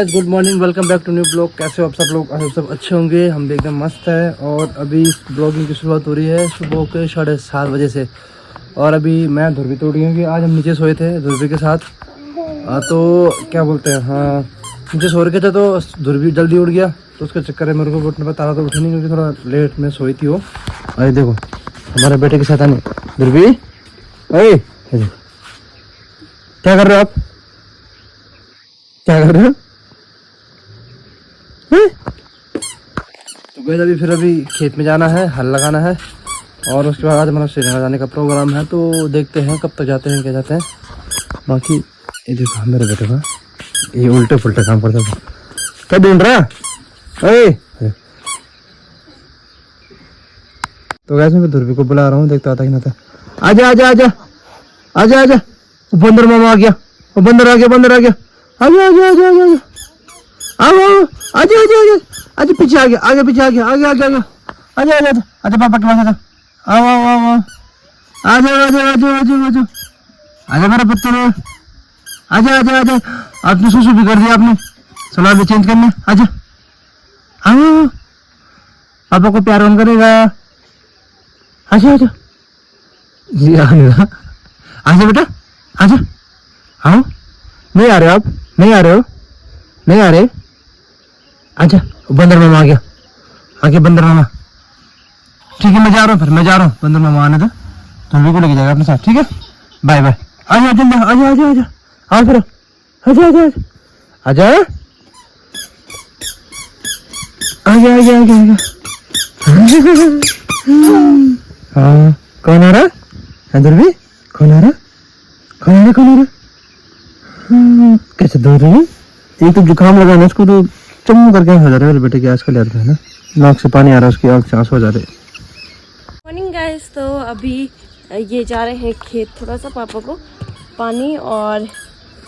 Good morning, welcome back to new blog. कैसे हो आप सब लोग? आप सब अच्छे होंगे, हम भी एकदम मस्त है। और अभी ब्लॉगिंग की शुरुआत हो रही है सुबह के 7:30 बजे से। और अभी मैं ध्रुवी तो उठी क्योंकि आज हम नीचे सोए थे ध्रुवी के साथ। तो क्या बोलते हैं, हाँ नीचे सो रखे थे तो ध्रुवी जल्दी उठ गया, तो उसके चक्कर में मेरे को उठने पर तारा तो उठी नहीं क्योंकि थोड़ा लेट में सोई थी वो। अरे देखो हमारे बेटे के साथ आने ध्रुवी, अरे क्या कर रहे हो आप? क्या कर रहे हो? तो गए अभी खेत में जाना है, हल लगाना है। और उसके बाद आज हमारा श्रीनगर जाने का प्रोग्राम है, तो देखते हैं कब तक जाते हैं, क्या जाते हैं। बाकी ये देखो मेरे बेटे का ये उल्टे पुल्टे काम करता है। क्या ढूंढ रहा है? तो वैसे मैं ध्रुवी को बुला रहा हूँ, देखता आता कि ना था। आजा आजा आजा आजा आजा, बंदर मामा आ गया, बंदर आ गया, बंदर आ गया। आजा आजा आजा आजा आओ आजा आजा आजा आजा, पीछे आ गया, आगे पीछे आ गया, आगे आगे आगे आजा आजा आजा पापा के पास आजा। आओ आओ आओ आओ आजा आजा आजा आजा आजा आजा मेरा पुत्र, आजा आजा आजा। आपने सुसु भी कर दिया, आपने सलाह भी चेंज करना। आजा आओ, पापा को प्यार करेगा। आजा आजा जी, आजा बेटा आजा। आओ, नहीं आ रहे आप? नहीं आ रहे हो? नहीं आ रहे? आजा, बंदर मामा आ गया, आगे बंदर मामा। ठीक है मैं जा रहा हूँ, फिर मैं जा रहा हूँ, बंदर मामा आने दो, तुम को लेके जाएगा अपने साथ, ठीक है? Bye bye. आजा जल्दी आजा आजा आजा, आओ फिर आजा आजा आजा आजा आजा आजा आजा। हाँ कौन आ रहा है? इधर भी कौन आ रहा? कौन आ रहा? कौन आ रहा? कैसे दो रही है? एक तो जुकाम लगाना, इसको तो चम करके हो जा रहा है मेरे बेटे की आजकल यार, है ना, नाक से पानी आ रहा है, उसकी आँख से आंसू हो जा रहे। मॉर्निंग गाइस, तो अभी ये जा रहे हैं खेत, थोड़ा सा पापा को पानी और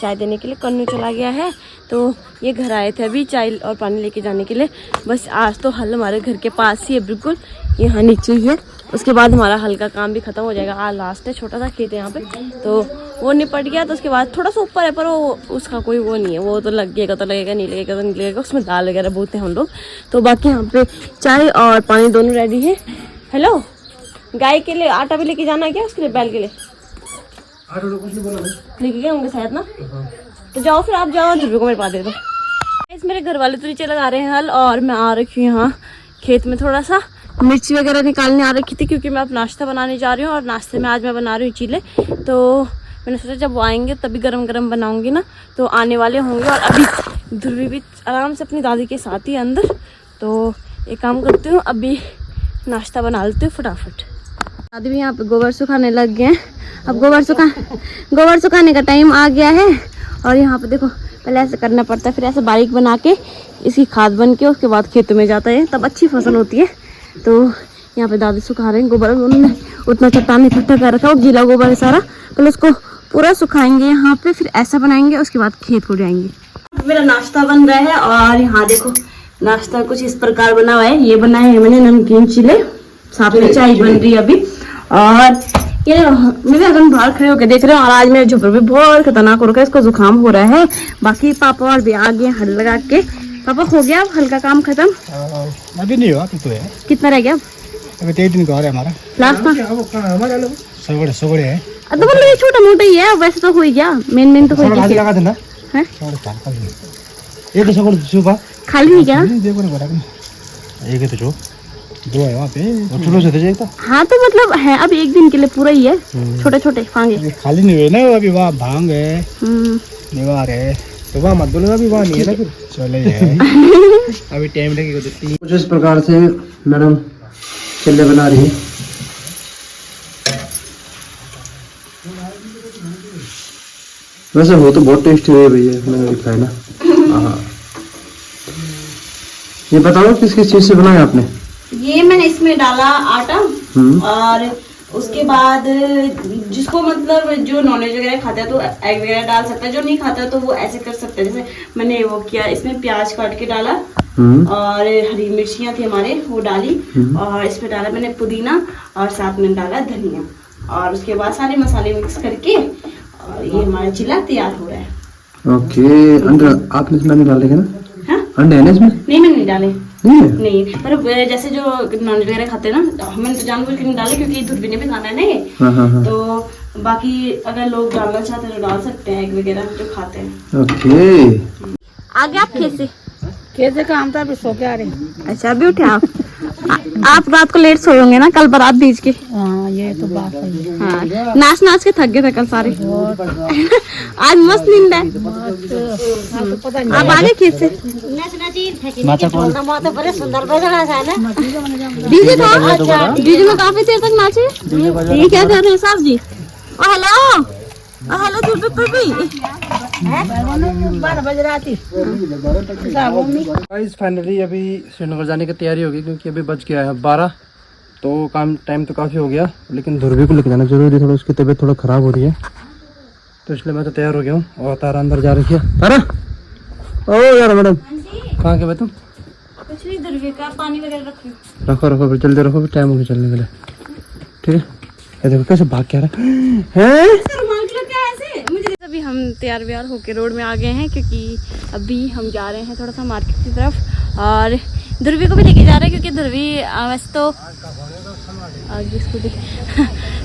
चाय देने के लिए। कन्नू चला गया है, तो ये घर आए थे अभी चाय और पानी लेके जाने के लिए। बस आज तो हल हमारे घर के पास ही है, बिल्कुल यहाँ नीचे ही है। उसके बाद हमारा हल का काम भी खत्म हो जाएगा। आज लास्ट है, छोटा सा खेत है यहाँ पे, तो वो निपट गया। तो उसके बाद थोड़ा सा ऊपर है, पर वो उसका कोई वो नहीं है, वो तो लगेगा तो लगेगा, नहीं लगेगा तो नहीं लगेगा। उसमें दाल वगैरह बोते हैं हम लोग। तो बाकी यहाँ पे चाय और पानी दोनों रेडी है। हेलो, गाय के लिए आटा भी लेके जाना है क्या? उसके लिए बैल के लिए लेके गए होंगे शायद ना। तो जाओ फिर, आप जाओ, ध्रुवी को मेरे पा दे दो। इस मेरे घर वाले तो नीचे लगा रहे हैं हल, और मैं आ रखी हूँ यहाँ खेत में थोड़ा सा मिर्ची वगैरह निकालने आ रखी थी, क्योंकि मैं अब नाश्ता बनाने जा रही हूँ। और नाश्ते में आज मैं बना रही हूँ चीले। तो मैंने सोचा जब वो आएंगे तभी गरम गरम बनाऊंगी ना, तो आने वाले होंगे। और अभी ध्रुवी भी आराम से अपनी दादी के साथ ही अंदर। तो एक काम करती हूँ, अभी नाश्ता बना लेती हूँ फटाफट। दादी भी यहाँ पे गोबर सुखाने लग गए हैं। अब गोबर सुखाने का टाइम आ गया है। और यहाँ पे देखो, पहले ऐसे करना पड़ता है, फिर ऐसे बारीक बना के इसकी खाद बन के उसके बाद खेतों में जाता है, तब अच्छी फसल होती है। तो यहाँ पे दादी सुखा रहे हैं गोबर। उन्होंने उतना चट्टान इकट्ठा कर रखा है, वो गीला गोबर है सारा। पहले उसको पूरा सुखाएंगे यहाँ पे, फिर ऐसा बनाएंगे, उसके बाद खेत को जाएंगे। मेरा नाश्ता बन रहा है, और यहाँ देखो नाश्ता कुछ इस प्रकार बना हुआ है। ये बनाए हैं मैंने नमकीन चिले, साथ में चाय बन रही है अभी। और ये मेरे हस्बैंड बाहर खड़े होकर देख रहे हैं। और आज मेरे झुपर भी बहुत खतरनाक हो रखा है, इसको जुकाम हो रहा है। बाकी पापा और भी आ गए हल लगा के। पापा हो गया अब हल का काम खत्म? अभी नहीं हुआ, तो है। कितना रह गया? अभी 3 दिन का है हमारा लास्ट में। सगड़े है, तो मतलब ये छोटा मोटा ही है, वैसे तो हो ही गया। मेन तो हो गया। लगा देना है, ये तो सगड़ सुबह खाली नहीं क्या? देखो ना, एक है तो जो दो है वहाँ पे, और छोटे छोटे एक तो। हाँ तो मतलब है, अब एक दिन के लिए पूरा ही है, छोटे छोटे फांगे। खाली नहीं हुए ना, अभी वहाँ भांग है, निवार है, तो वहाँ मत बोलो, अभी वहाँ नहीं है ना, फिर चले अभी टाइम लगेगा। कुछ इस प्रकार से मैडम चिल्ले बना रही है। वैसे वो तो बहुत टेस्टी है भैया, मैंने खाया ना। हाँ, ये बताओ किस किस चीज से बनाया आपने? ये मैंने इसमें डाला आटा, और उसके बाद जिसको मतलब जो नॉनवेज वगैरह खाता है तो एग वगैरह डाल सकता है, जो नहीं खाता तो वो ऐसे कर सकता है। जैसे मैंने वो किया, इसमें प्याज काट के डाला, और हरी मिर्चियाँ थी हमारे, वो डाली, और इसमें डाला मैंने पुदीना, और साथ में डाला धनिया, और उसके बाद सारे मसाले मिक्स करके, और ये हमारा चिल्ला तैयार हो रहा है। ओके, अंडे आपने इसमें नहीं डाले ना? हाँ? अंडे है ना इसमें? नहीं मैंने नहीं डाले, नहीं है? नहीं। पर जैसे जो नॉनवेज वगैरह खाते हैं ना, हमने तो जानबूझ के नहीं डाले क्योंकि दूध भी खाना है ना ये। हाँ हाँ हाँ। तो बाकी अगर लोग डालना चाहते हैं तो डाल सकते हैं, एग वगैरह जो खाते हैं। ओके। आगे आप कैसे कैसे काम था, अभी सो के आ रहे। अच्छा अभी उठे आप? आप रात को लेट सोए होंगे ना कल बारात बीच के? हाँ ये तो बात है। हाँ, नाच नाच के थक गए थे कल सारे। आज मस्त नींद है। तो पता नहीं आप आगे खेत से? डीजे था, डीजे में काफी देर तक नाचे। ये क्या कर रहे हैं साहब जी? ओ हेलो, हेलो दूर भी। 12 बज रहा थी। गाइस फाइनली अभी श्रीनगर जाने की तैयारी होगी क्योंकि अभी बज गया है 12। तो काम टाइम तो काफ़ी हो गया, लेकिन ध्रुवी को लेके जाना जरूरी है, थोड़ा उसकी तबीयत थोड़ा ख़राब हो रही है, तो इसलिए मैं तो तैयार हो गया हूँ। और तारा अंदर जा रही है। तारा, ओ यार मैडम कहाँ के भाई तुम? कुछ नहीं, ध्रुवी का पानी वगैरह रखो रखो, फिर जल्दी रखो, फिर टाइम हो गया चलने के लिए। ठीक है, ये देखो कैसे भाग के आ रहा है। अभी हम तैयार व्यार होके रोड में आ गए हैं क्योंकि अभी हम जा रहे हैं थोड़ा सा मार्केट की तरफ, और ध्रुवी को भी लेके जा रहे हैं क्योंकि ध्रुवी वैसे तो आगे इसको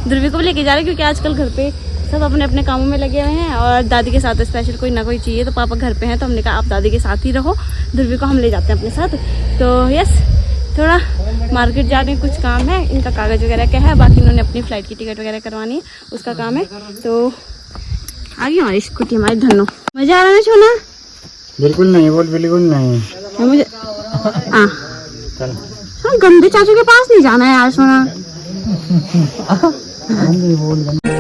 ध्रुवी को भी लेके जा रहे हैं क्योंकि आजकल घर पे सब अपने अपने कामों में लगे हुए हैं, और दादी के साथ स्पेशल कोई ना कोई चाहिए, तो पापा घर पे हैं तो हमने कहा आप दादी के साथ ही रहो, ध्रुवी को हम ले जाते हैं अपने साथ। तो यस, थोड़ा मार्केट जाने कुछ काम है, इनका कागज़ वगैरह क्या है, बाकी इन्होंने अपनी फ़्लाइट की टिकट वगैरह करवानी है, उसका काम है। तो आ गई हमारी स्कूटी, हमारी धन्नो। मजा आ रहा है छोना? बिल्कुल नहीं, बोल बिल्कुल नहीं। मुझे गंदे चाचू के पास नहीं जाना है यार सोना।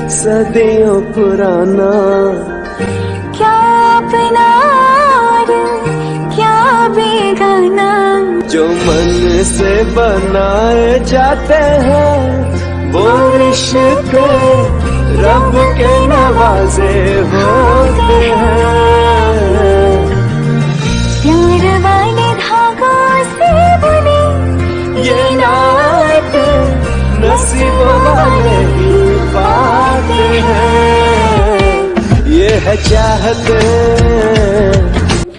सदियों पुराना क्या अपना क्या बेगाना, जो मन से बनाए जाते हैं वो रिश्ते रब के नवाजे होते हैं। प्यार वाले धागों से बुने ये नाते नसीब वाले ही पाते हैं, ये है चाहते।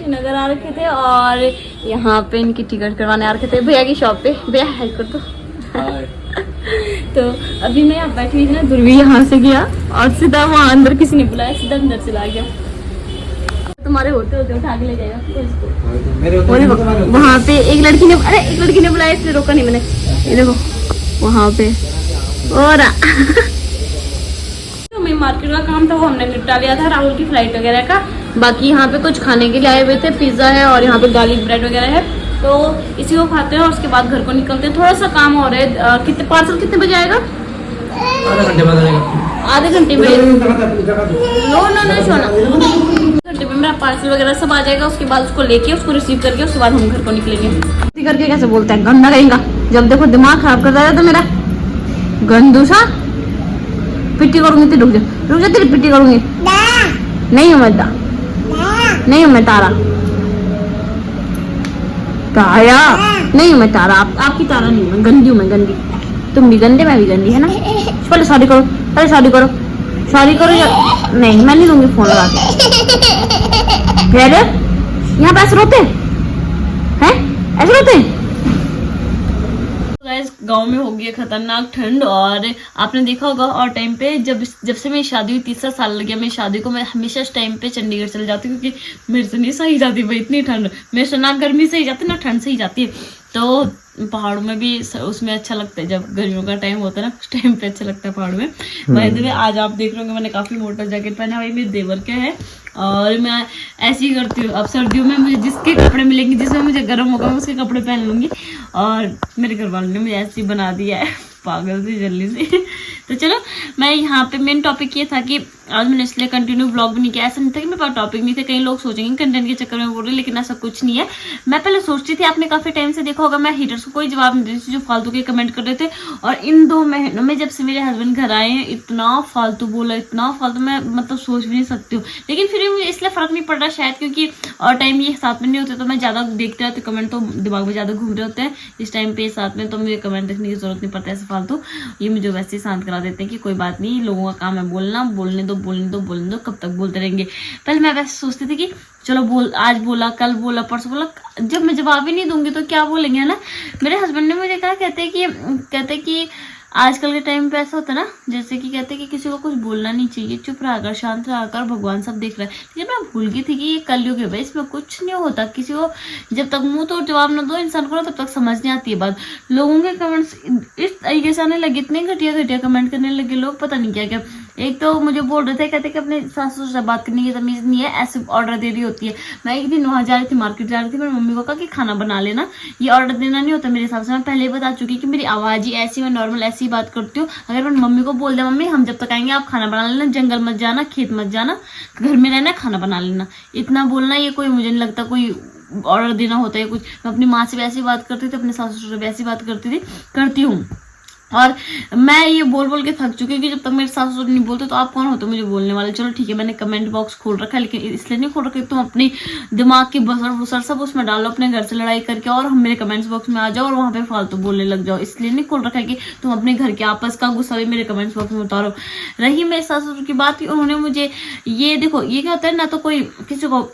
नगर आ रखे थे और यहाँ पे इनकी टिकट करवाने आ रखे थे भैया की शॉप पे। भैया हेल्प कर दो। तो अभी मैं यहाँ बैठी हुई थी ना, ध्रुवी यहाँ से गया और सीधा वहाँ अंदर किसी ने बुलाया, सीधा अंदर चला गया। तुम्हारे होते होते उठा के ले जाएगा वहाँ पे। एक लड़की ने बुलाया, इसलिए रोका नहीं मैंने। ये देखो वहाँ पे और तो मार्केट का काम था वो हमने निपटा लिया था, राहुल की फ्लाइट वगैरह का। बाकी यहाँ पे कुछ खाने के लिए आए हुए थे, पिज्जा है और यहाँ पे गार्लिक ब्रेड वगैरह है, तो इसी को खाते हैं और उसके बाद घर को निकलते हैं। थोड़ा सा काम हो रहा है। कितने पार्सल कितने बजे आएगा? आधे घंटे में। नो सोना, घंटे में मेरा पार्सल वगैरह सब आ जाएगा। उसके बाद उसको लेके उसको रिसीव करके उसके बाद हम घर को निकलेंगे। करके कैसे बोलता है, गंदा रहेगा। जब देखो दिमाग खराब कर रहा था मेरा, गंदू सा। पिट्टी करूंगी, रुक जा तेरी पिट्टी करूंगी। नहीं हूँ मैं नहीं हूँ मैं तारा, तारा नहीं हूँ मैं तारा। आपकी तारा नहीं हूँ मैं, गंदी हूँ मैं, गंदी। तुम भी गंदे, मैं भी गंदी, है ना। पहले शादी करो, पहले शादी करो, शादी करो या नहीं। मैं नहीं दूंगी फोन लगा के। फिर यहाँ पे ऐसे रोते हैं, ऐसे रोते हैं। गांव में हो गई खतरनाक ठंड, और आपने देखा होगा और टाइम पे जब से मेरी शादी हुई 3 साल लग गया मेरी शादी को। मैं हमेशा इस टाइम पे चंडीगढ़ चले जाती हूँ क्योंकि मेरे से नहीं सही जाती भाई इतनी ठंड। मेरे से ना गर्मी सही जाती ना ठंड सही जाती है। तो पहाड़ों में भी उसमें अच्छा लगता है, जब गर्मियों का टाइम होता है ना उस टाइम पे अच्छा लगता है पहाड़ में। भाई आज आप देख रहे होंगे मैंने काफी मोटा जैकेट पहना है, भाई मेरे देवर के है और मैं ऐसे ही करती हूँ। अब सर्दियों में मुझे जिसके कपड़े मिलेंगे, जिसमें मुझे गर्म होगा मैं उसके कपड़े पहन लूंगी, और मेरे घर वालों ने मुझे ऐसे ही बना दिया है पागल से जल्दी से। तो चलो मैं यहाँ पे मेन टॉपिक ये था कि आज मैंने इसलिए कंटिन्यू ब्लॉग भी नहीं किया। ऐसा नहीं था कि मेरे पास टॉपिक नहीं थे, कई लोग सोचेंगे कंटेंट के चक्कर में बोल रही, लेकिन ऐसा कुछ नहीं है। मैं पहले सोचती थी, आपने काफी टाइम से देखा होगा मैं हीटर्स को कोई जवाब नहीं देती थी जो फालतू के कमेंट कर रहे थे। और इन 2 महीनों में जब से मेरे हस्बैंड घर आए हैं इतना फालतू बोला, इतना फालतू, मैं मतलब सोच भी नहीं सकती हूँ। लेकिन फिर भी मुझे इसलिए फर्क नहीं पड़ रहा शायद क्योंकि और टाइम ये साथ में नहीं होते तो मैं ज्यादा देखते रहती, कमेंट तो दिमाग में ज्यादा घूम रहे होते हैं। इस टाइम पे साथ में तो मुझे कमेंट देखने की जरूरत नहीं पड़ती, ऐसा फालतू, ये मुझे वैसे ही शांत करा देते हैं कि कोई बात नहीं, लोगों का काम है बोलना, बोलने दो बोलने दो बोलने दो, कब तक बोलते रहेंगे। पहले मैं वैसे सोचती थी कि चलो बोल, आज बोला कल बोला परसों बोला, जब मैं जवाब ही नहीं दूंगी तो क्या बोलेंगे, है ना। मेरे हस्बैंड ने मुझे कहा, कहते कि आजकल के टाइम पे ऐसा होता है ना, जैसे कि कहते हैं कि किसी को कुछ बोलना नहीं चाहिए, चुप रहा, शांत रहा, भगवान सब देख रहा है। लेकिन मैं भूल गई थी कि ये कलयुग है भाई, इसमें कुछ नहीं होता। किसी को जब तक मुंह तो जवाब ना दो इंसान को, तब तक समझ नहीं आती है बात। लोगों के कमेंट्स इस तरीके से आने लगे, इतने घटिया कमेंट करने लगे लोग, पता नहीं क्या क्या। एक तो मुझे बोल रहे थे, कहते कि अपने सासू से बात करने की तमीज नहीं है, ऐसे ऑर्डर दे रही होती है। मैं एक दिन वहां जा रही थी, मार्केट जा रही थी, मेरी मम्मी को कहा कि खाना बना लेना, ये ऑर्डर देना नहीं होता मेरे हिसाब से। मैं पहले ही बता चुकी कि मेरी आवाज ही ऐसी, मैं नॉर्मल ऐसी बात करती हूँ। अगर मैं मम्मी को बोल दे, मम्मी हम जब तक आएंगे आप खाना बना लेना, जंगल मत जाना, खेत मत जाना, घर में रहना, खाना बना लेना, इतना बोलना, ये कोई मुझे नहीं लगता कोई ऑर्डर देना होता है कुछ। मैं अपनी माँ से भी ऐसी बात करती थी, अपने सासू से भी ऐसी बात करती हूँ। और मैं ये बोल बोल के थक चुकी हूँ कि जब तक मेरे सासू नहीं बोलते तो आप कौन होते मुझे बोलने वाले। चलो ठीक है, मैंने कमेंट बॉक्स खोल रखा है, लेकिन इसलिए नहीं खोल रखा कि तुम अपनी दिमाग की बसर बुसर सब उसमें डालो, अपने घर से लड़ाई करके और हम मेरे कमेंट्स बॉक्स में आ जाओ और वहां पे फालतू बोलने लग जाओ। इसलिए नहीं खोल रखा है कि तुम अपने घर के आपस का गुस्सा भी मेरे कमेंट्स बॉक्स में उतारो। रही मेरे सासू की बात, उन्होंने मुझे ये देखो, ये क्या होता है ना, तो कोई किसी को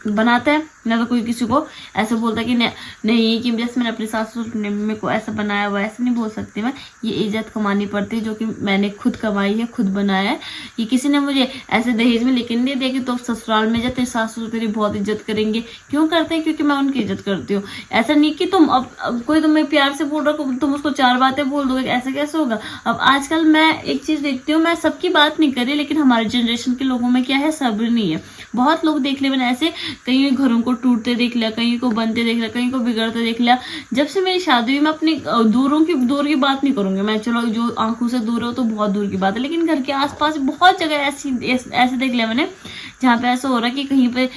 बनाता है ना, तो कोई किसी को ऐसा बोलता है कि नहीं कि जैसे मैंने अपने सासू ने मेरे को ऐसा बनाया हुआ, ऐसे नहीं बोल सकती मैं। ये इज्जत कमानी पड़ती है जो कि मैंने खुद कमाई है, खुद बनाया है। ये किसी ने मुझे ऐसे दहेज में लेकिन नहीं देखी तो ससुराल में जाते सासू तेरी बहुत इज्जत करेंगे। क्यों करते हैं? क्योंकि मैं उनकी इज्जत करती हूँ। ऐसा नहीं कि तुम अब कोई तुम्हें प्यार से बोल रहा हो, तुम उसको 4 बातें बोल दोगे, ऐसा कैसे होगा। अब आजकल मैं एक चीज देखती हूँ, मैं सबकी बात नहीं कर रही, लेकिन हमारे जनरेशन के लोगों में क्या है, सब्र नहीं है। बहुत लोग देख ले मैंने ऐसे, कहीं घरों को टूटते देख लिया, कहीं को बनते देख लिया, कहीं को बिगड़ते देख लिया। जब से मेरी शादी हुई, मैं अपनी दूर की बात नहीं करूंगी मैं, चलो जो आंखों से दूर हो तो बहुत दूर की बात है, लेकिन घर के आसपास बहुत जगह ऐसे देख लिया मैंने जहाँ पे ऐसा हो रहा है कि कहीं पे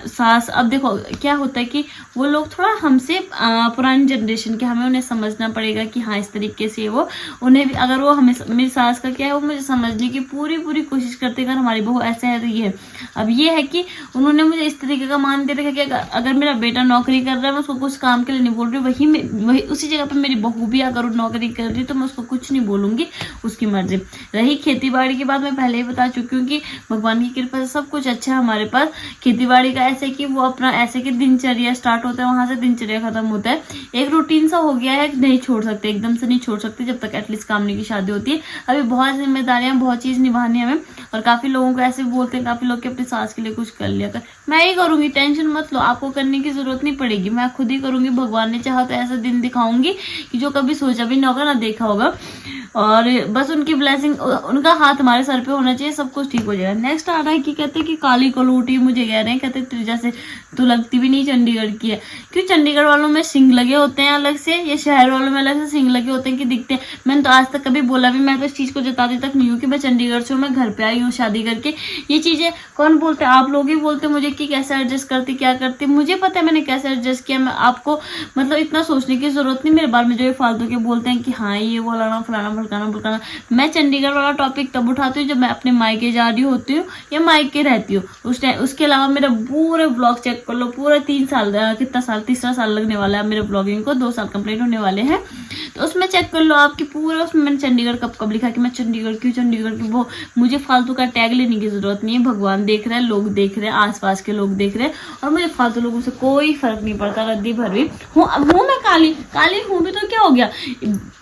सास, अब देखो क्या होता है कि वो लोग थोड़ा हमसे पुरानी जनरेशन के, हमें उन्हें समझना पड़ेगा कि हाँ इस तरीके से वो उन्हें भी, अगर वो हमें, मेरी सास का क्या है, वो मुझे समझने की पूरी कोशिश करते हैं, अगर हमारी बहू ऐसे है तो ये है। अब ये है कि उन्होंने मुझे इस तरीके का मान दे रखा कि अगर मेरा बेटा नौकरी कर रहा है, मैं उसको कुछ काम के लिए नहीं बोल रही, वही उसी जगह पे मेरी बहू भी अगर वो नौकरी कर रही है तो मैं उसको कुछ नहीं बोलूंगी, उसकी मर्जी। रही खेती बाड़ी की बात, मैं पहले ही बता चुकी हूँ कि भगवान की कृपा से सब कुछ अच्छा है हमारे पास। खेती बाड़ी का ऐसे कि वो अपना ऐसे कि दिनचर्या स्टार्ट होता है, वहां से दिनचर्या खत्म होता है, एक रूटीन सा हो गया है, नहीं छोड़ सकते, एकदम से नहीं छोड़ सकते जब तक एटलीस्ट कामने की शादी होती है। अभी बहुत जिम्मेदारियां, बहुत चीज निभानी है हमें। और काफी लोगों को ऐसे बोलते हैं, काफी लोग कि अपनी सास के लिए कुछ कर लिया कर, मैं ही करूंगी, टेंशन मत लो, आपको करने की जरूरत नहीं पड़ेगी, मैं खुद ही करूंगी। भगवान ने चाहा तो ऐसा दिन दिखाऊंगी कि जो कभी सोचा भी नहीं होगा, ना देखा होगा। और बस उनकी ब्लेसिंग, उनका हाथ हमारे सर पे होना चाहिए, सब कुछ ठीक हो जाएगा। नेक्स्ट आ रहा है कि कहते हैं कि काली कलूटी, मुझे कह रहे हैं, कहते तेरे जैसे तू लगती भी नहीं चंडीगढ़ की है। क्यों? चंडीगढ़ वालों में सिंग लगे होते हैं अलग से, या शहर वालों में अलग से सिंग लगे होते हैं कि दिखते हैं। मैंने तो आज तक कभी बोला भी, मैं तो इस चीज को जताती तक नहीं हूँ कि मैं चंडीगढ़ से हूँ, मैं घर पे आई हूँ शादी करके। ये चीजें कौन बोलते हैं? आप लोग ही बोलते मुझे कि कैसे एडजस्ट करती, क्या करती। मुझे पता है मैंने कैसे एडजस्ट किया। मैं आपको मतलब इतना सोचने की जरूरत नहीं मेरे बारे में, जो ये फालतू के बोलते हैं कि हाँ ये बोलाना फलाना भड़काना। मैं चंडीगढ़ वाला टॉपिक तब उठाती हूँ जब मैं अपने मायके जा रही होती हूँ या मायके रहती हूँ उस टाइम। उसके अलावा मेरा पूरे ब्लॉग चेक कर लो, पूरा 3 साल, कितना साल, तीसरा साल लगने वाला है मेरे ब्लॉगिंग को, 2 साल कंप्लीट होने वाले हैं, तो उसमें चेक कर लो आपकी पूरा। उसमें मैंने चंडीगढ़ कब लिखा कि मैं चंडीगढ़ की, वो मुझे फालतू का टैग लेने की जरूरत नहीं है। भगवान देख रहे हैं, लोग देख रहे हैं, आसपास के लोग देख रहे हैं, और मुझे फालतू लोगों से कोई फर्क नहीं पड़ता। रद्दी भर भी हूँ मैं, काली हूँ भी तो क्या हो गया।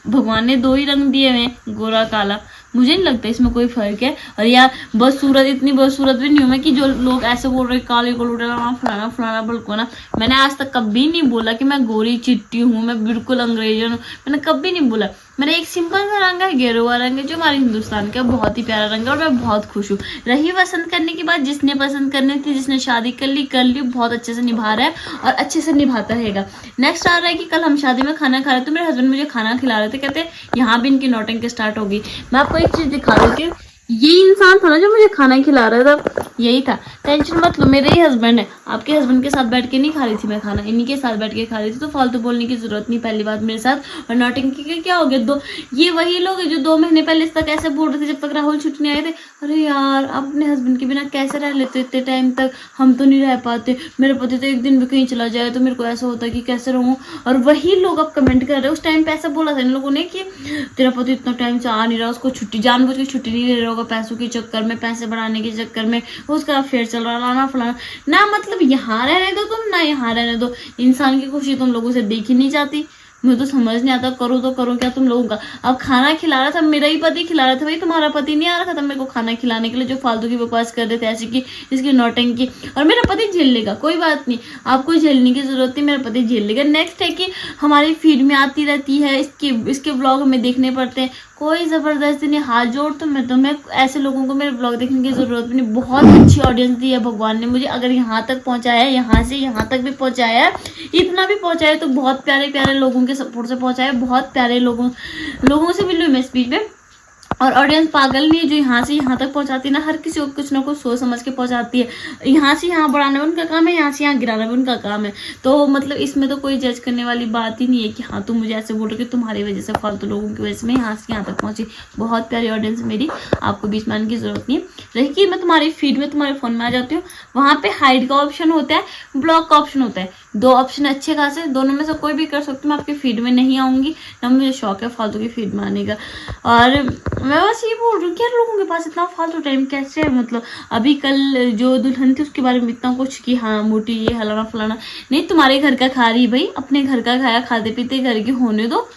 भगवान ने 2 ही रंग दिए हुए, गोरा काला, मुझे नहीं लगता इसमें कोई फर्क है। और यार बदसूरत, इतनी बदसूरत भी नहीं हूं मैं कि जो लोग ऐसे बोल रहे काले को लुटेरा फलाना भड़काना। मैंने आज तक कभी नहीं बोला कि मैं गोरी चिट्टी हूँ, मैं बिल्कुल अंग्रेजन हूँ, मैंने कभी नहीं बोला। मेरा एक सिंपल सा रंग है, गेरुआ रंग है, जो हमारे हिंदुस्तान का बहुत ही प्यारा रंग है, और मैं बहुत खुश हूँ। रही पसंद करने की बात, जिसने पसंद करनी थी, जिसने शादी कर ली, बहुत अच्छे से निभा रहा है और अच्छे से निभाता रहेगा। नेक्स्ट आ रहा है कि कल हम शादी में खाना खा रहे थे, मेरे हस्बैंड मुझे खाना खिला रहे थे, कहते यहाँ भी इनकी नौटंकी स्टार्ट होगी। मैं आपको एक चीज दिखा रही थी, ये इंसान था ना जो मुझे खाना खिला रहा था, यही था। टेंशन मत लो, मेरे ही हस्बैंड है, आपके हस्बैंड के साथ बैठ के नहीं खा रही थी मैं खाना, इन्हीं के साथ बैठ के खा रही थी, तो फालतू बोलने की जरूरत नहीं पहली बात मेरे साथ। और नौटंकी के क्या हो गया, ये वही लोग हैं जो 2 महीने पहले इस तक ऐसे बोल रहे थे जब तक राहुल छुट्टी नहीं आए थे, अरे यार आप अपने हस्बैंड के बिना कैसे रह लेते इतने टाइम तक, हम तो नहीं रह पाते, मेरे पति तो एक दिन भी कहीं चला जाए तो मेरे को ऐसा होता है कि कैसे रहूं। और वही लोग अब कमेंट कर रहे हैं, उस टाइम पे ऐसा बोला था इन लोगों ने कि तेरा पति इतना टाइम से आ नहीं रहा, उसको छुट्टी जानबूझ के छुट्टी नहीं ले रहा होगा, पैसों के चक्कर में, पैसे बढ़ाने के चक्कर में, उसका अफेयर चल रहा, लाना फलाना ना। मतलब यहाँ रहने दो तुम, ना यहाँ रहने दो, इंसान की खुशी तुम लोगों से देखी नहीं जाती। मुझे तो समझ नहीं आता, करूँ तो करूँ क्या तुम लोगों का। अब खाना खिला रहा था, मेरा ही पति खिला रहा था, भाई तुम्हारा पति नहीं आ रहा था मेरे को खाना खिलाने के लिए, जो फालतू की बकवास कर रहे थे ऐसी की इसकी नौटंकी। और मेरा पति झेल लेगा, कोई बात नहीं, आपको झेलने की जरूरत नहीं, मेरा पति झेल लेगा। नेक्स्ट है कि हमारी फीड में आती रहती है, इसके ब्लॉग हमें देखने पड़ते हैं, कोई जबरदस्ती नहीं, हाथ जोड़ तो मैं ऐसे लोगों को मेरे ब्लॉग देखने की जरूरत भी नहीं। बहुत अच्छी ऑडियंस दी है भगवान ने मुझे, अगर यहाँ तक पहुँचाया है, यहाँ से यहाँ तक भी पहुँचाया है, इतना भी पहुँचाया तो बहुत प्यारे प्यारे लोगों के सपोर्ट से पहुँचाया, बहुत प्यारे लोगों से मिली मैं स्पीच में। और ऑडियंस पागल नहीं है जो यहाँ से यहाँ तक पहुँचाती ना, हर किसी को कुछ ना कुछ सोच समझ के पहुँचाती है। यहाँ से यहाँ बढ़ाना भी उनका काम है, यहाँ से यहाँ गिराना भी उनका काम है। तो मतलब इसमें तो कोई जज करने वाली बात ही नहीं है कि हाँ तुम मुझे ऐसे बोल रहे कि तुम्हारी वजह से, फालतू लोगों की वजह से मैं यहाँ से यहाँ तक पहुँची। बहुत प्यारी ऑडियंस मेरी, आपको बीच में आने की जरूरत नहीं है। रही कि मैं तुम्हारी फीड में तुम्हारे फोन में आ जाती हूँ, वहाँ पे हाइड का ऑप्शन होता है, ब्लॉक का ऑप्शन होता है, 2 ऑप्शन अच्छे खासे, दोनों में से कोई भी कर सकती हूँ। मैं आपकी फीड में नहीं आऊंगी, ना मुझे शौक है फालतू की फीड में आने का। और मैं बस ये बोल रही हूँ कि यार लोगों के पास इतना फालतू टाइम कैसे है। मतलब अभी कल जो दुल्हन थी उसके बारे में इतना कुछ कि हाँ मोटी ये हलाना फलाना, नहीं तुम्हारे घर का खा रही भाई, अपने घर का खाया, खाते पीते घर के होने दो।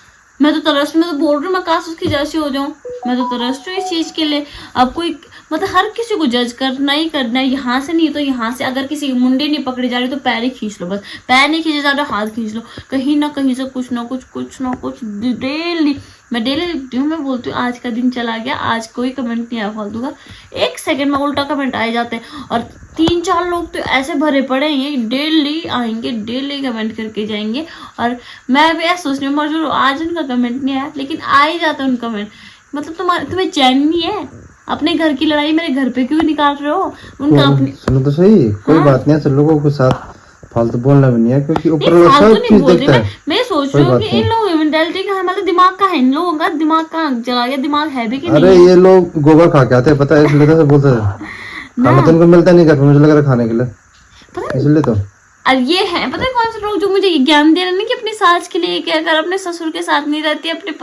मैं तो तरस में तो बोल रही हूँ, मैं काश उसकी जैसी हो जाऊँ, मैं तो तरस रही हूँ इस चीज के लिए। अब कोई मतलब हर किसी को जज करना ही करना है, यहाँ से नहीं तो यहाँ से। अगर किसी की मुंडी नहीं पकड़ी जा रही तो पैर ही खींच लो, बस पैर नहीं खींचे जा रहा हाथ खींच लो, कहीं ना कहीं से कुछ ना कुछ डेली मैं डेली लिखती हूँ। मैं बोलती हूँ आज का दिन चला गया, आज कोई कमेंट नहीं आया फालतू का, 1 सेकंड में उल्टा कमेंट आए जाते हैं। और 3-4 लोग तो ऐसे भरे पड़े हैं, डेली आएंगे, डेली कमेंट करके जाएंगे। और मैं भी ऐसा सोचने में मजबूर हूँ, आज उनका कमेंट नहीं आया लेकिन आ ही जाता है उनका कमेंट। मतलब तुम्हें चैन नहीं है, अपने घर की लड़ाई मेरे घर पे क्यों निकाल रहे हो? उनका अपने सुनो तो सही, कोई बात नहीं है, सब लोगों के साथ फालतू बोलना भी नहीं है, क्योंकि ऊपर वाला सब चीज देखता है। मैं सोच रही हूँ कि इन लोगों की मेंटालिटी का है, मतलब दिमाग का है, इन लोगों का दिमाग कहाँ चला गया, दिमाग है भी कि नहीं। अरे ये लोग गोबर खा के आते हैं, पता है, इसलिए तो बोलते हैं खाना तो इनको मिलता नहीं घर पे, मुझे लग रहा है खाने के लिए, इसलिए तो। और ये है पता है कौन से लोग जो मुझे ज्ञान दे रहे हैं कि अपनी सास के लिए क्या कर, अपने ससुर के साथ नहीं रहती, अपने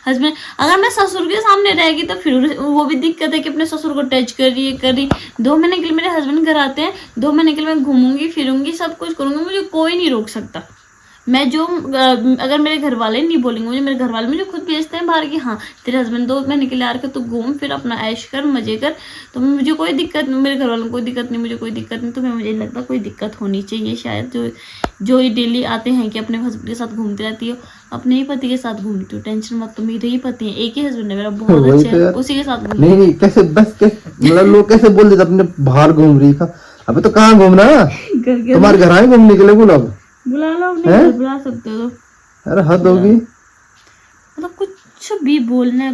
हस्बैंड, अगर मैं ससुर के सामने रहेगी तो फिर वो भी दिक्कत है कि अपने ससुर को टच कर रही है, कर रही। 2 महीने के लिए मेरे हस्बैंड घर आते हैं, 2 महीने के लिए मैं घूमूंगी फिरूंगी, सब कुछ करूंगी, मुझे कोई नहीं रोक सकता। मैं जो अगर मेरे घर वाले नहीं बोलेंगे, मुझे मेरे घर वाले मुझे खुद भेजते हैं बाहर कि हाँ तेरे हस्बैंड 2 महीने के लिए आ रखे, तो घूम फिर अपना ऐश कर, मजे कर। तो मुझे कोई दिक्कत, मेरे घर वालों को कोई दिक्कत नहीं, मुझे कोई दिक्कत नहीं। तो मुझे लगता कोई दिक्कत होनी चाहिए शायद, जो ये डेली आते हैं कि अपने हस्बैंड के साथ घूमती रहती हो, अपने ही पति के साथ घूमती हो, टेंशन मत, तो मेरे ही पति है, एक ही हस्बैंड है मेरा, बहुत अच्छा है, उसी के साथ घूम। नहीं कैसे बस मतलब लोग कैसे बोल देते अपने बाहर घूम रही था, अबे तो कहाँ घूमना, तुम्हारे घर आए घूमने के लिए, बोलो बुला लो, अपने बुला सकते हो। अरे हद होगी, मतलब कुछ भी बोलना है,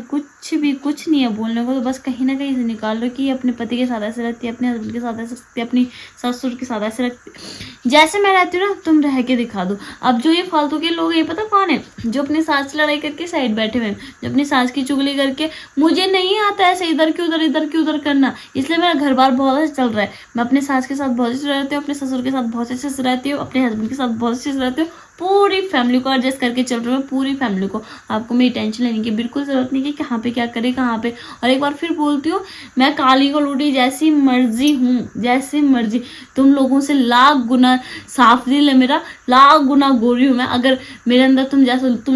कुछ नहीं है बोलने को, तो बस कहीं ना कहीं से निकाल लो कि अपने पति के साथ ऐसे रहती है, अपने हस्बैंड के साथ ऐसे रहती है, अपनी ससुर के साथ ऐसे रहती, जैसे मैं रहती हूँ ना तुम रह के दिखा दो। अब जो ये फालतू के लोग हैं, पता कौन है, जो अपनी सास से लड़ाई करके साइड बैठे हुए हैं, जो अपनी सास की चुगली करके, मुझे नहीं आता ऐसे इधर की उधर करना, इसलिए मेरा घर बार बहुत अच्छा चल रहा है। मैं अपने सास के साथ बहुत अच्छे से रहती हूँ, अपने ससुर के साथ बहुत अच्छे से रहती हूँ, अपने हस्बैंड के साथ बहुत अच्छे से रहती हूँ, पूरी फैमिली को एडजस्ट करके चल रही हूँ, पूरी फैमिली को। आपको मेरी टेंशन लेने की बिल्कुल जरूरत नहीं कि कहाँ पे क्या करे, कहाँ पे। और एक बार फिर बोलती हूँ, मैं काली को लूटी जैसी मर्जी हूँ, जैसी मर्जी, तुम लोगों से लाख गुना साफ दिल है मेरा, लाख गुना गोरी हूँ मैं। अगर मेरे अंदर तुम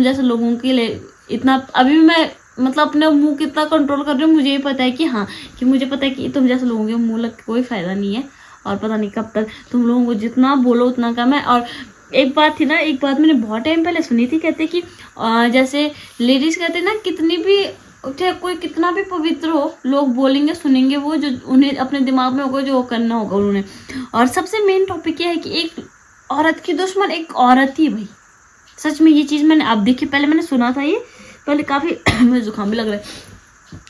जैसे लोगों के लिए इतना, अभी मैं मतलब अपने मुंह कितना कंट्रोल कर रही हूँ, मुझे ये पता है कि हाँ, कि मुझे पता है कि तुम जैसे लोगों के मुंह लग के कोई फायदा नहीं है, और पता नहीं कब तक तुम लोगों को जितना बोलो उतना कम है। और एक बात थी ना, एक बात मैंने बहुत टाइम पहले सुनी थी, कहते कि जैसे लेडीज कहते ना, कितनी भी चाहे कोई कितना भी पवित्र हो, लोग बोलेंगे सुनेंगे वो जो उन्हें अपने दिमाग में होगा, जो करना होगा उन्होंने। और सबसे मेन टॉपिक ये है कि एक औरत की दुश्मन एक औरत ही भाई, सच में ये चीज़ मैंने अब देखी, पहले मैंने सुना था ये, पहले काफ़ी मुझे जुकाम भी लग रहा है,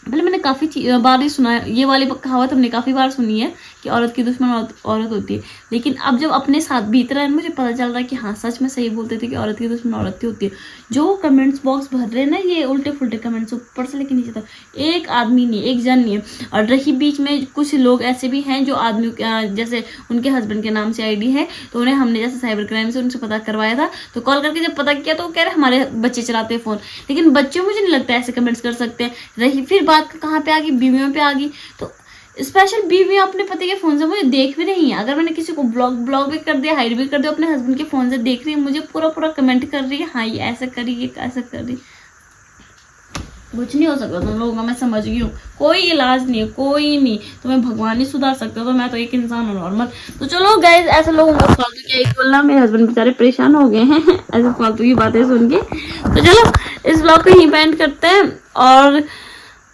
पहले मैंने काफ़ी बार ही सुना है ये वाली कहावत, हमने काफ़ी बार सुनी है कि औरत की दुश्मन औरत होती है, लेकिन अब जब अपने साथ बीत रहा है मुझे पता चल रहा है कि हाँ सच में सही बोलते थे कि औरत की दुश्मन औरत ही होती है। जो कमेंट्स बॉक्स भर रहे हैं ना ये उल्टे फुल्टे कमेंट्स ऊपर से लेके नीचे तक, एक आदमी नहीं, एक जन नहीं है। और रही बीच में कुछ लोग ऐसे भी हैं जो आदमी जैसे उनके हस्बैंड के नाम से आईडी है, तो उन्हें हमने जैसे साइबर क्राइम से उनसे पता करवाया था, तो कॉल करके जब पता किया तो वो कह रहे हमारे बच्चे चलाते हैं फोन, लेकिन बच्चे मुझे नहीं लगता ऐसे कमेंट्स कर सकते हैं। रही फिर बात कहाँ पे आ गई, बीवियों पे आ गई, तो स्पेशल बीवी अपने पति के फोन से मुझे देख भी रही है। अगर मैंने किसी को ब्लॉग भी कर दिया, हाइड भी कर दिया, अपने हस्बैंड के फोन से देख रही है, मुझे पूरा कमेंट कर रही है, हाँ ये ऐसा करी, ये ऐसा कर रही। कुछ नहीं हो सकता तुम लोगों का, मैं समझ गई हूँ, कोई इलाज नहीं है, कोई नहीं, तुम्हें भगवान ही सुधार सकते हो, तो मैं तो एक इंसान हूँ नॉर्मल। तो चलो गाइज ऐसे लोगों को फालतू क्या एक बोलना, मेरे हस्बैंड बेचारे परेशान हो गए हैं ऐसे फालतू की बातें सुन के। तो चलो इस ब्लॉग को यहीं पे एंड करते हैं, और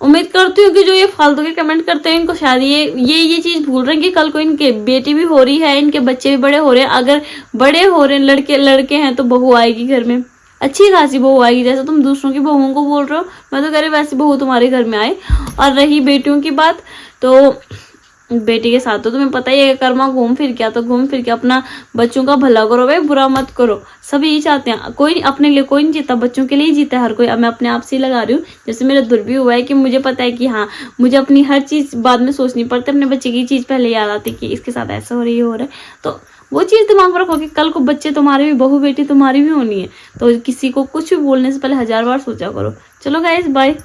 उम्मीद करती हूँ कि जो ये फालतू के कमेंट करते हैं इनको शायद ये चीज़ भूल रहे हैं कि कल को इनके बेटी भी हो रही है, इनके बच्चे भी बड़े हो रहे हैं। अगर बड़े हो रहे हैं लड़के हैं तो बहू आएगी घर में, अच्छी खासी बहू आएगी। जैसे तुम दूसरों की बहुओं को बोल रहे हो, मैं तो कह रही वैसी बहू तुम्हारे घर में आए। और रही बेटियों की बात, तो बेटी के साथ तो तुम्हें पता ही है कर्मा घूम फिर के अपना बच्चों का भला करो भाई, बुरा मत करो। सभी यही चाहते हैं, कोई अपने लिए कोई नहीं जीता, बच्चों के लिए ही जीता है हर कोई। अब मैं अपने आप से ही लगा रही हूँ, जैसे मेरा दुर्भी हुआ है कि मुझे पता है कि हाँ मुझे अपनी हर चीज़ बाद में सोचनी पड़ती है, अपने बच्चे की चीज़ पहले याद आती कि इसके साथ ऐसा हो रही है, हो रहा है। तो वो चीज़ दिमाग में रखो कि कल को बच्चे तुम्हारे भी, बहू बेटी तुम्हारी भी होनी है, तो किसी को कुछ भी बोलने से पहले 1000 बार सोचा करो। चलो गाइस बाय।